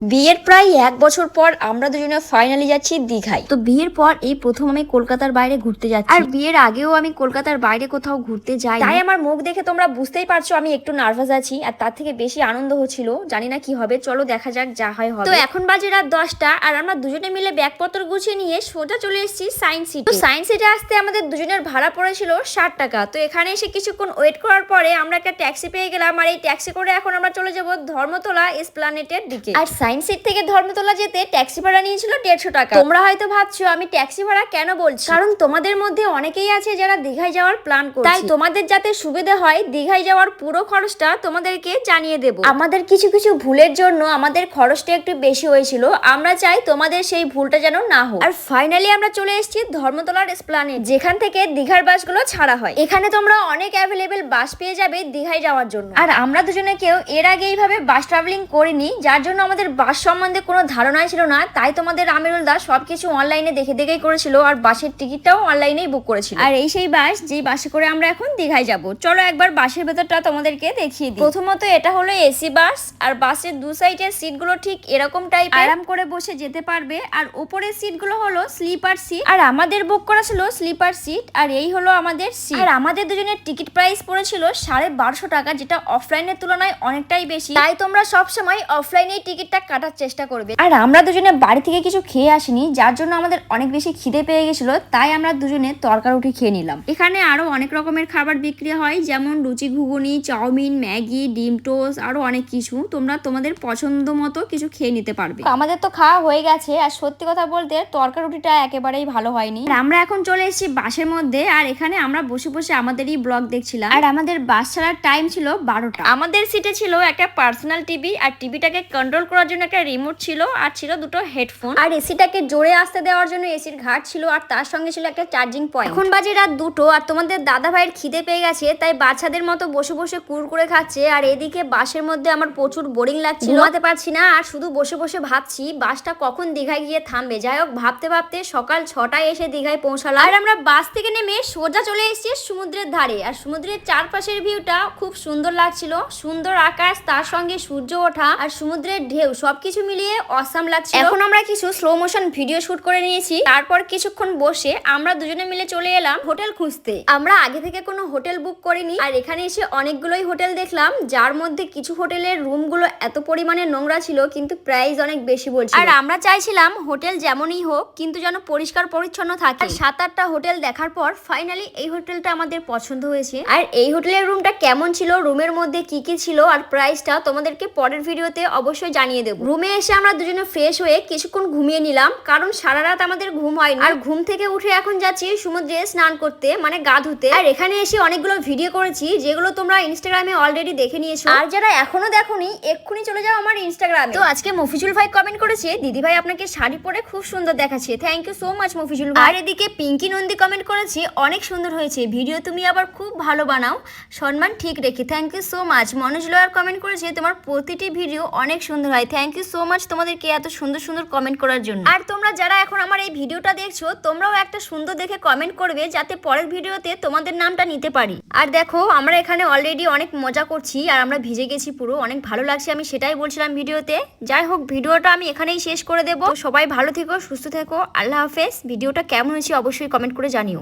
বিয়ের প্রায় 1 বছর পর আমরা দুজনে ফাইনালি যাচ্ছি দীঘায়। তো বিয়ের পর এই প্রথম আমি কলকাতার বাইরে ঘুরতে যাচ্ছি। আর বিয়ের আগেও আমি কলকাতার বাইরে কোথাও ঘুরতে যাই, তাই আমার মুখ দেখে তোমরা বুঝতেই পারছো আমি একটু নার্ভাস আছি। আর তার থেকে বেশি আনন্দ হচ্ছিল, জানি না কি হবে, চলো দেখা যাক, যা হয় হবে। তো এখন বাজে রাত 10টা আর আমরা দুজনে মিলে ব্যাগপত্র গুছিয়ে নিয়ে সোজা চলে এসেছি সায়েন্স সিটি। তো সায়েন্স সিটি আসতে আমাদের দুজনের ভাড়া পড়েছিল 60 টাকা। তো এখানে এসে কিছুক্ষণ ওয়েট করার পরে আমরা একটা ট্যাক্সি পেয়ে গেলাম। আর এই ট্যাক্সি করে এখন আমরা চলে যাব ধর্মতলা এসপ্ল্যানেটের দিকে। আর সায়েন্স সিটি থেকে ধর্মতলা যেতে ট্যাক্সি ভাড়া নিয়েছিল 150 টাকা। তোমরা হয়তো ভাবছো আমি ট্যাক্সি ভাড়া কেন বলছি, কারণ তোমাদের মধ্যে অনেকেই আছে যারা দীঘায় যাওয়ার প্ল্যান করছে, তাই তোমাদের যাতে সুবিধা হয় দীঘায় যাওয়ার পুরো খরচটা তোমাদেরকে জানিয়ে দেব। আমাদের কিছু কিছু ভুলের জন্য আমাদের খরচটা একটু বেশি হয়েছিল, আমরা চাই তোমাদের সেই ভুলটা যেন না হোক। আর ফাইনালি আমরা চলে এসেছি ধর্মতলার এসপ্ল্যানেড, যেখান থেকে দীঘার বাসগুলো ছাড়া হয়। এখানে তোমরা অনেক অ্যাভেলেবেল বাস পেয়ে যাবে দীঘায় যাওয়ার জন্য। আর আমরা দুজনে কেউ এর আগে এইভাবে বাস ট্রাভেলিং করিনি, যার জন্য আমাদের বাস সম্বন্ধে কোনো ধারণাই ছিল না। তাই তোমাদের আমিরুল দা সবকিছু অনলাইনে দেখে দেখেই করেছিল, আর বাসের টিকিটটাও অনলাইনেই বুক করেছিল। আর এই সেই বাস যেই বাসে করে আমরা এখন দীঘায় যাব। চলো একবার বাসের ভেতরটা তোমাদেরকে দেখিয়ে দিই। প্রথমত এটা হলো এসি বাস, আর বাসের দু সাইডের সিটগুলো ঠিক এরকম টাইপ, আরাম করে বসে যেতে পারবে। আর উপরের সিটগুলো হলো স্লিপার সিট, আর আমাদের বুক করা ছিল স্লিপার সিট। আর এই হলো আমাদের সিট। আর আমাদের দুজনের টিকিট প্রাইস পড়েছিল 1250 টাকা, যেটা অফলাইনের তুলনায় অনেকটাই বেশি। তাই তোমরা সবসময় অফলাইনেই টিকিটটা কাটার চেষ্টা করবে। আর আমরা দুজনে বাড়ি থেকে কিছু খেয়ে আসিনি, যার জন্য আমাদের অনেক বেশি খিদে পেয়ে গেছিল, তাই আমরা দুজনে তরকা রুটি খেয়ে নিলাম। এখানে আরো অনেক রকমের খাবার বিক্রি হয়, যেমন লুচি, ঘুগনি, চাউমিন, ম্যাগি, ডিম টোস্ট, আরো অনেক কিছু। তোমরা তোমাদের পছন্দ মতো কিছু খেয়ে নিতে পারবে। আমাদের তো খাওয়া হয়ে গেছে, আর সত্যি কথা বলতে তরকা রুটিটা একেবারেই ভালো হয়নি। আমরা এখন চলে এসেছি বাসের মধ্যে, আর এখানে আমরা বসে বসে আমাদেরই ব্লগ দেখছিলাম। আর আমাদের বাস ছাড়ার টাইম ছিল 12টা। আমাদের সিটে ছিল একটা পার্সোনাল টিভি, আর টিভিটাকে কন্ট্রোল করার জন্য একটা রিমোট ছিল, আর ছিল দুটো হেডফোন। আর এসিটাকে জোরে আসতে দেওয়ার জন্য এসির ঘাট ছিল, আর তার সঙ্গে ছিল একটা চার্জিং পয়েন্ট। এখন বাজে রাত 2টো, আর তোমাদের দাদা ভাইয়ের খিদে পেয়ে গেছে, তাই বাচ্চাদের মতো বসে বসে কুরকুরে খাচ্ছে। আর এদিকে বাসের মধ্যে আমার প্রচুর বোরিং লাগছিল, ঘুমাতে পারছি না, আর শুধু বসে বসে ভাবছি বাসটা কখন দীঘায় গিয়ে থামবে। যাই হোক, ভাবতে ভাবতে সকাল 6টায় এসে দীঘায় পৌঁছালাম। আর আমরা বাস থেকে নেমে সোজা চলে এসেছি সমুদ্রের ধারে। আর সমুদ্রের চারপাশের ভিউটা খুব সুন্দর লাগছিল, সুন্দর আকাশ, তার সঙ্গে সূর্য ওঠা আর সমুদ্রের ঢেউ, সবকিছু মিলিয়ে অসাম লাগছিল। এখন আমরা কিছু স্লো মোশন ভিডিও শুট করে নিয়েছি। তারপর কিছুক্ষণ বসে আমরা দুজনে মিলে চলে এলাম হোটেল খুঁজতে। আমরা আগে থেকে কোনো হোটেল বুক করিনি, আর এখানে এসে অনেকগুলোই হোটেল দেখলাম, যার মধ্যে কিছু হোটেলের রুমগুলো এত পরিমাণে নোংরা ছিল, কিন্তু প্রাইস অনেক বেশি বলছিল। আর আমরা চাইছিলাম হোটেল যেমনই হোক, কিন্তু যেন পরিষ্কার পরিচ্ছন্ন থাকে। 7-8টা হোটেল দেখার পর ফাইনালি এই হোটেলটা আমাদের পছন্দ হয়েছে। আর এই হোটেলের রুমটা কেমন ছিল, রুমের মধ্যে কি কি ছিল, আর প্রাইসটা তোমাদেরকে পরের ভিডিওতে অবশ্যই জানিয়ে দেবো। রুমে এসে আমরা দুজনে ফ্রেশ হয়ে কিছুক্ষণ ঘুমিয়ে নিলাম, কারণ সারা রাত আমাদের ঘুম হয়নি। আর ঘুম থেকে উঠে এখন যাচ্ছি সমুদ্রে স্নান করতে, মানে গা ধুতে। আর এখানে এসে অনেকগুলো ভিডিও করেছি, যেগুলো তোমরা ইনস্টাগ্রামে অলরেডি দেখে নিয়েছো। আর যারা এখনো দেখোনি, এক্ষুনি চলে যাও আমার ইনস্টাগ্রামে। তো আজকে মফিজুল ভাই কমেন্ট করেছে, দিদি ভাই আপনাকে শাড়ি পরে খুব সুন্দর দেখাচ্ছে। Thank you so much Mofizul ভাই। আর এদিকে পিঙ্কি নন্দী কমেন্ট করেছে, অনেক সুন্দর হয়েছে ভিডিও, তুমি আবার খুব ভালো বানাও, সম্মান ঠিক রেখে। Thank you so much. Manoj lawyer comment করেছে, তোমার প্রতিটি ভিডিও অনেক সুন্দর হয়। থ্যাংক ইউ সো মাচ তোমাদেরকে এত সুন্দর সুন্দর কমেন্ট করার জন্য। আর তোমরা যারা এখন আমার এই ভিডিওটা দেখছো, তোমরাও একটা সুন্দর দেখে কমেন্ট করবে, যাতে পরের ভিডিওতে তোমাদের নামটা নিতে পারি। আর দেখো, আমরা এখানে অলরেডি অনেক মজা করছি, আর আমরা ভিজে গেছি পুরো, অনেক ভালো লাগছে, আমি সেটাই বলছিলাম ভিডিওতে। যাই হোক, ভিডিওটা আমি এখানেই শেষ করে দেবো। সবাই ভালো থেকো, সুস্থ থেকো, আল্লাহ হাফেজ। ভিডিওটা কেমন হয়েছে অবশ্যই কমেন্ট করে জানিও।